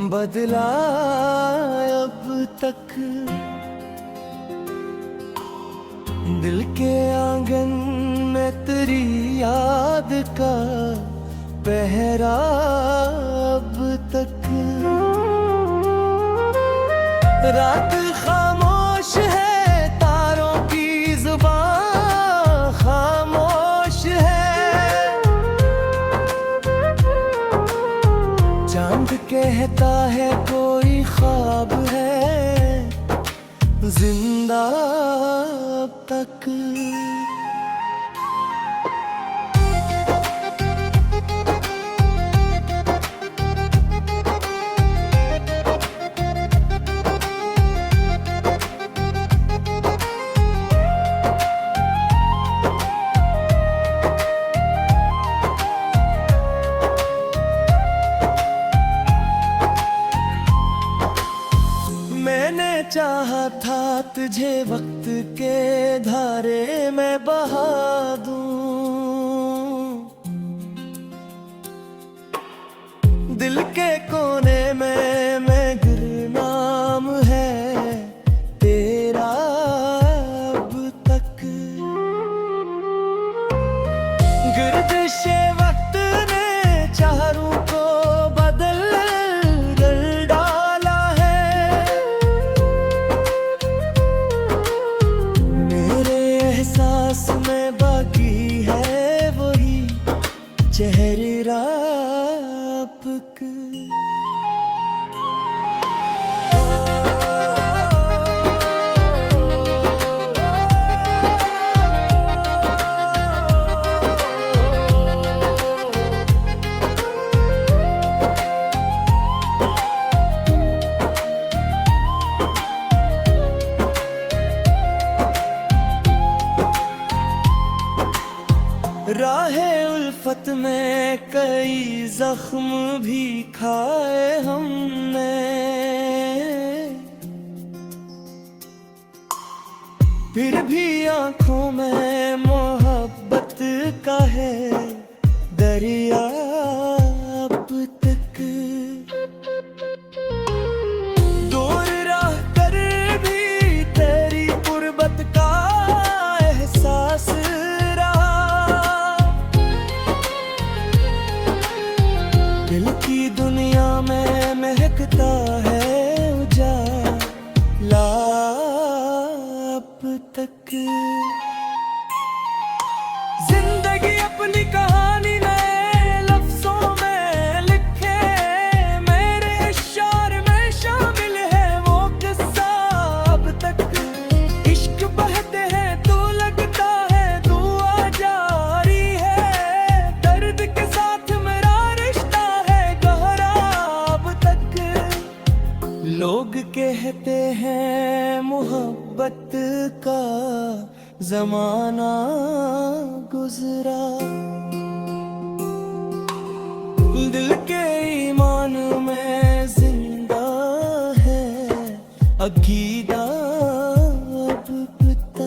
बदला अब तक। दिल के आंगन में तेरी याद का पहरा अब तक। रात खामोश है, तारों की जुबान खामोश है। चांद कहता है कोई ख्वाब है जिंदा अब तक। मैंने चाहा था तुझे वक्त के धारे में बहा दूं। दिल के कोने में मैं गुमनाम है तेरा अब तक। गर्दिशे वक्त ने चारों को बदल कर डाला है। मेरे एहसास में बाकी है वही चेहरा आपका। राहे उल्फत में कई जख्म भी खाए हमने। फिर भी आंखों में मोहब्बत का है दरिया अब तक। दूर रह कर भी तेरी गुर्बत का एहसास दिल की दुनिया में महकता है उजाला अब तक। जिंदगी अपनी कहानी नए लफ्जों में लिखे, मेरे इशारे में शामिल है वो किस्सा अब तक। इश्क बहते हैं तू लगता है दुआ जारी है, दर्द के साथ मेरा रिश्ता है गहरा अब तक। लोग कहते हैं मोहब्बत का जमाना गुजरा। दिल के ईमान में जिंदा है अकीदा अब पता।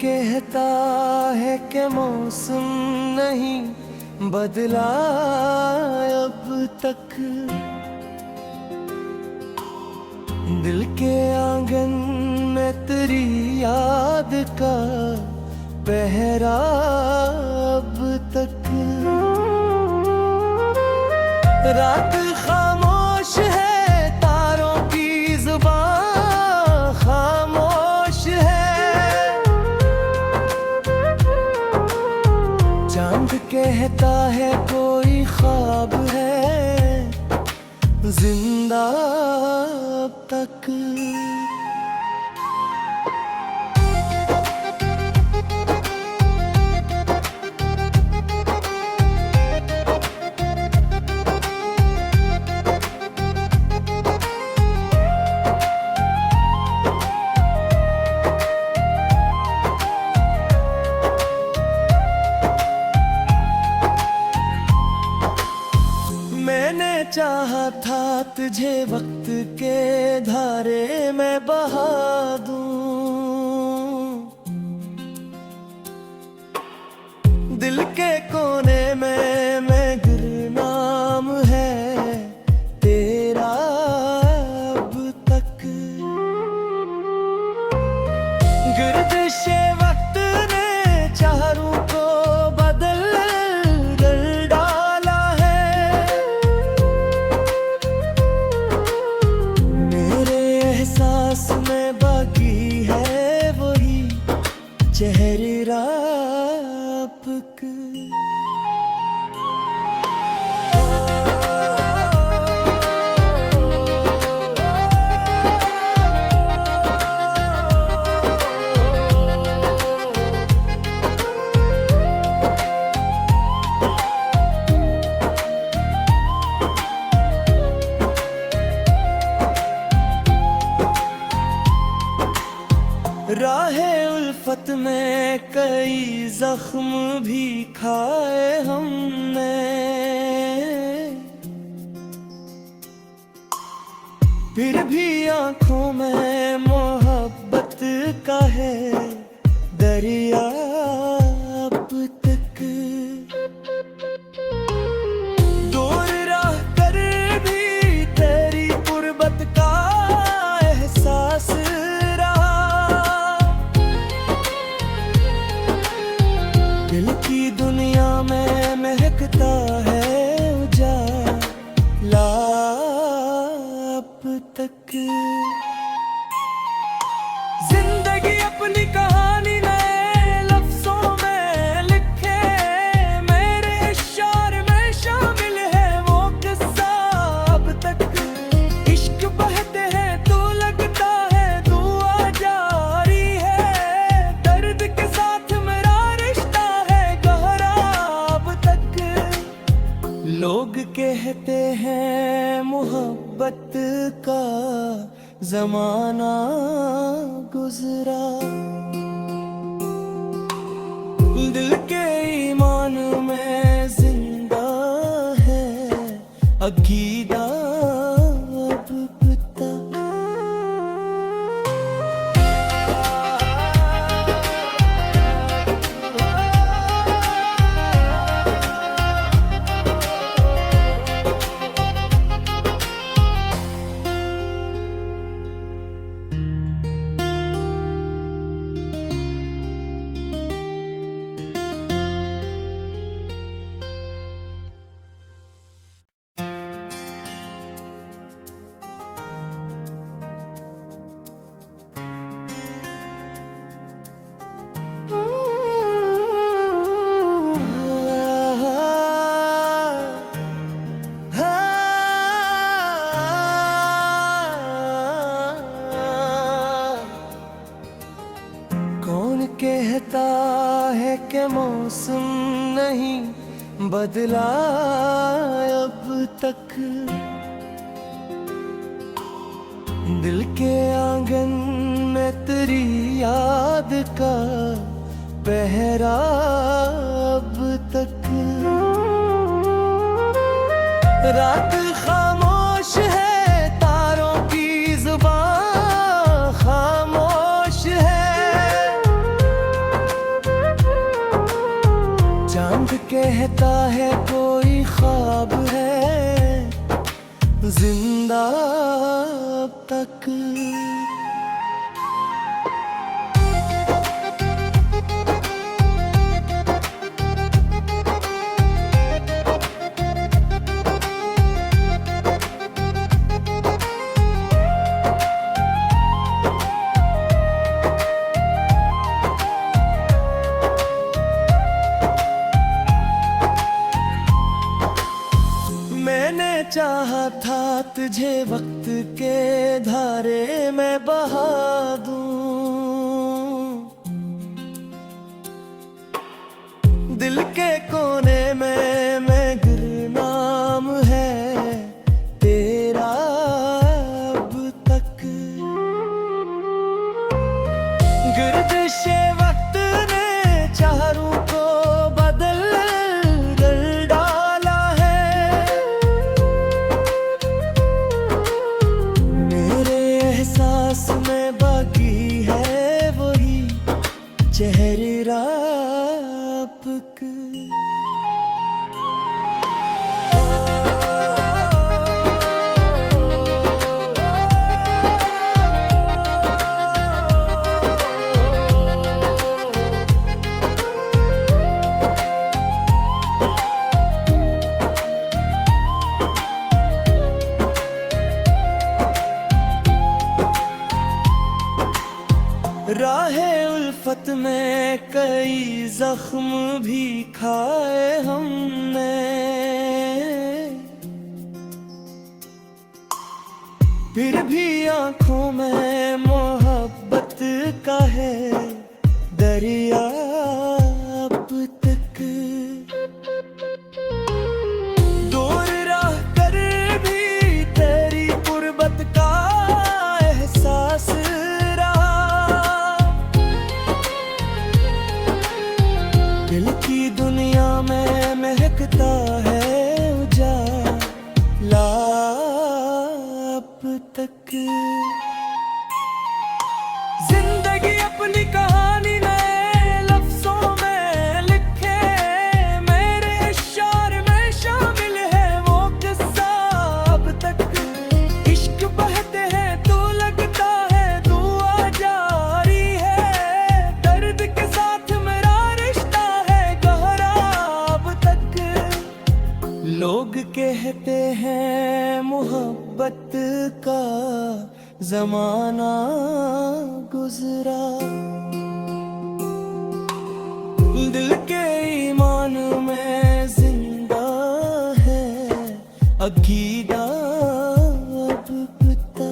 कहता है कि मौसम नहीं बदला अब तक। दिल के आंगन में तेरी याद का पहरा अब तक। रात खामोश है, तारों की जुबान खामोश है। चांद कहता है जिंदा अब तक। मैंने चाहा था तुझे वक्त के धारे में बहा दूं, दिल के कोने में मैं गुरनाम है तेरा अब तक। गर्दिशे वक्त ने चारों को बदल कर डाला है, मेरे एहसास में बाकी है वही चेहरा आपका। राहे उल्फत में कई जख्म भी खाए हमने, फिर भी आंखों में मोहब्बत का है दरिया अब तक। दूर रह कर भी तेरी गुर्बत का एहसास दिल की दुनिया में महकता है उजाला अब तक। जिंदगी अपनी कहानी नए लफ्जों में लिखे, मेरे इशारे में शामिल है वो किस्सा अब तक। इश्क बहते हैं तो लगता है दुआ जारी है, दर्द के साथ मेरा रिश्ता है गहरा अब तक। लोग कहते हैं मोहब्बत का जमाना गुजरा, दिल के ईमान में जिंदा है अकीदा अब पता। कौन कहता है कि मौसम नहीं बदला अब तक, दिल के आंगन में तेरी याद का पहरा अब तक। रात खामोश है, तारों की जुबान खामोश है, चांद कहता है कोई ख्वाब है जिंदा अब तक। मैंने चाहा था तुझे वक्त के धारे में बहा दूं, दिल के कोने में मैं गुरनाम है तेरा अब तक। गर्दिशे वक्त ने चारों को बदल कर डाला है, मेरे एहसास में बाकी है वही चेहरा आपका। राहे उल्फत में कई जख्म भी खाए हमने, फिर भी आंखों में मोहब्बत का है दरिया अब तक। दूर रह कर भी तेरी गुर्बत का एहसास दिल की दुनिया में महकता है उजाला अब तक। जिंदगी अपनी कहानी नए लफ्जों में लिखे, मेरे इशार में शामिल है वो किस्सा अब तक। इश्क बहते हैं तो लगता है दुआ जारी है, दर्द के साथ मेरा रिश्ता है गहरा अब तक। लोग कहते हैं मोहब्बत का जमाना गुजरा, दिल के ईमान में जिंदा है अकीदा अब पता।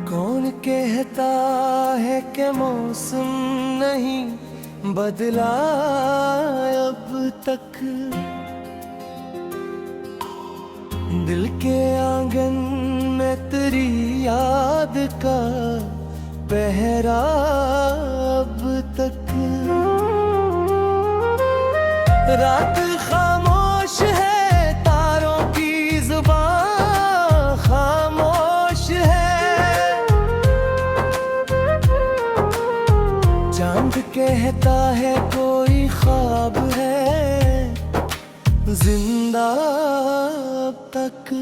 कौन कहता है कि मौसम नहीं बदला अब तक, दिल के आंगन में तेरी याद का पहरा अब तक। रात खामोश है, तारों की जुबान खामोश है, चांद कहता है कोई ख्वाब है जिंदा अब तक।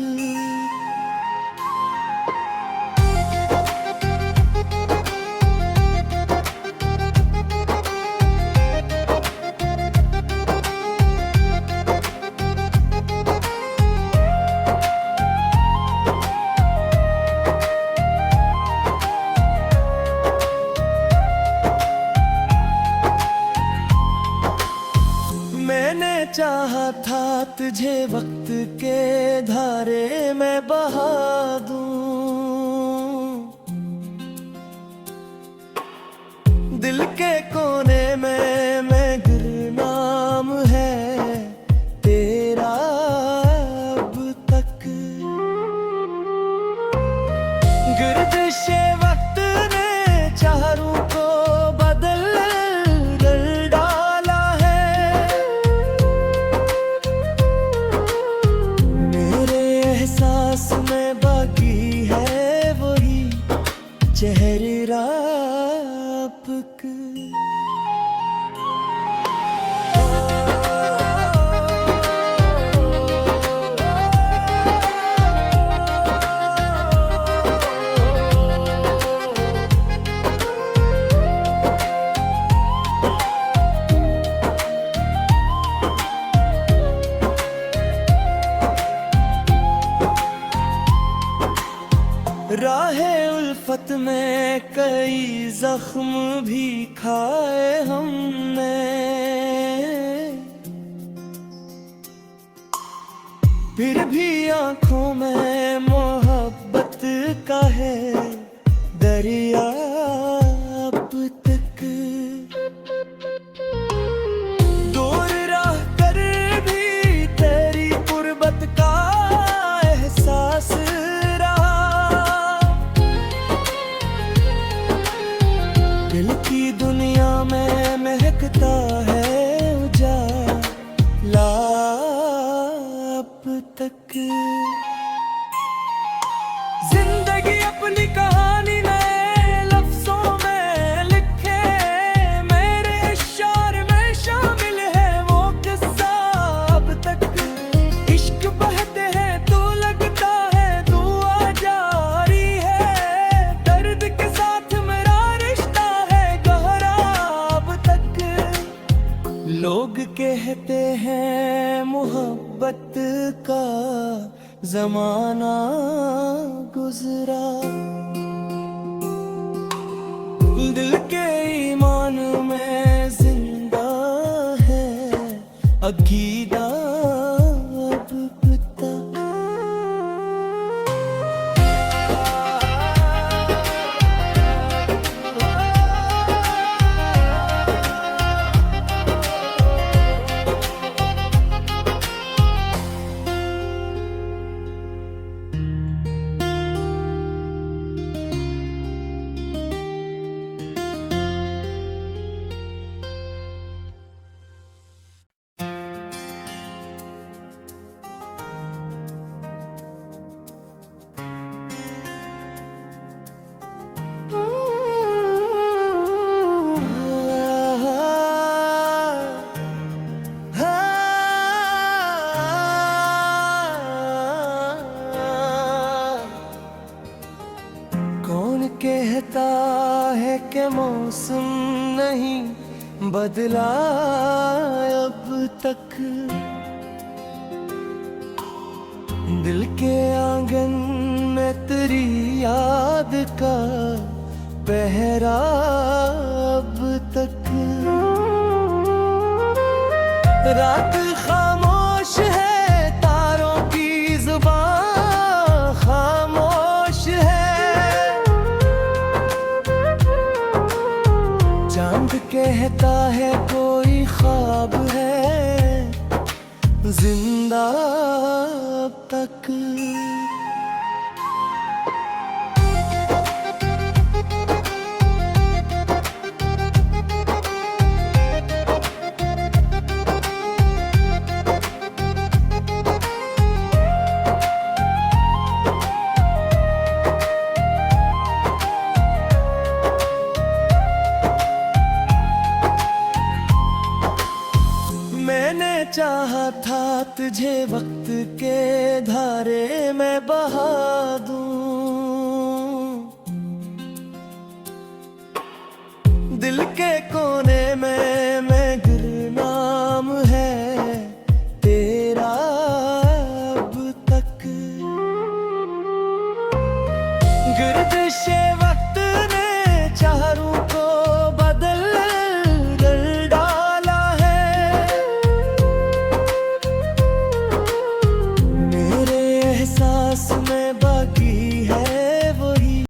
मैंने चाहा था तुझे वक्त के धारे में बहा दूं, दिल के कोने में मैं गुरनाम है तेरा अब तक। गर्दिशे वक्त ने चारों को बदल कर डाला है, राहे उल्फत में कई जख्म भी खाए हमने, फिर भी आंखों में मोहब्बत का है दरिया अब तक। दूर रह कर भी तेरी गुर्बत का एहसास रहा, दिल की दुनिया में महकता है उजाला अब तक। जिंदगी अपनी कहानी नए लफ्जों में लिखे, मेरे इशार में शामिल है वो किस्सा अब तक। इश्क बहते हैं तो लगता है दुआ जारी है, दर्द के साथ मेरा रिश्ता है गहरा अब तक। लोग कहते हैं मोहब्बत का जमाना गुजरा, दिल के ईमान में जिंदा है अकीदा अब पता। कौन कहता है कि मौसम नहीं बदला अब तक, दिल के आंगन में तेरी याद का पहरा अब तक। रात खामोश है, तारों की जुबान खामोश है, चांद कहता है कोई ख्वाब है जिंदा अब तक। मैंने चाहा था तुझे वक्त के धारे में बहा दूं, दिल के कोने में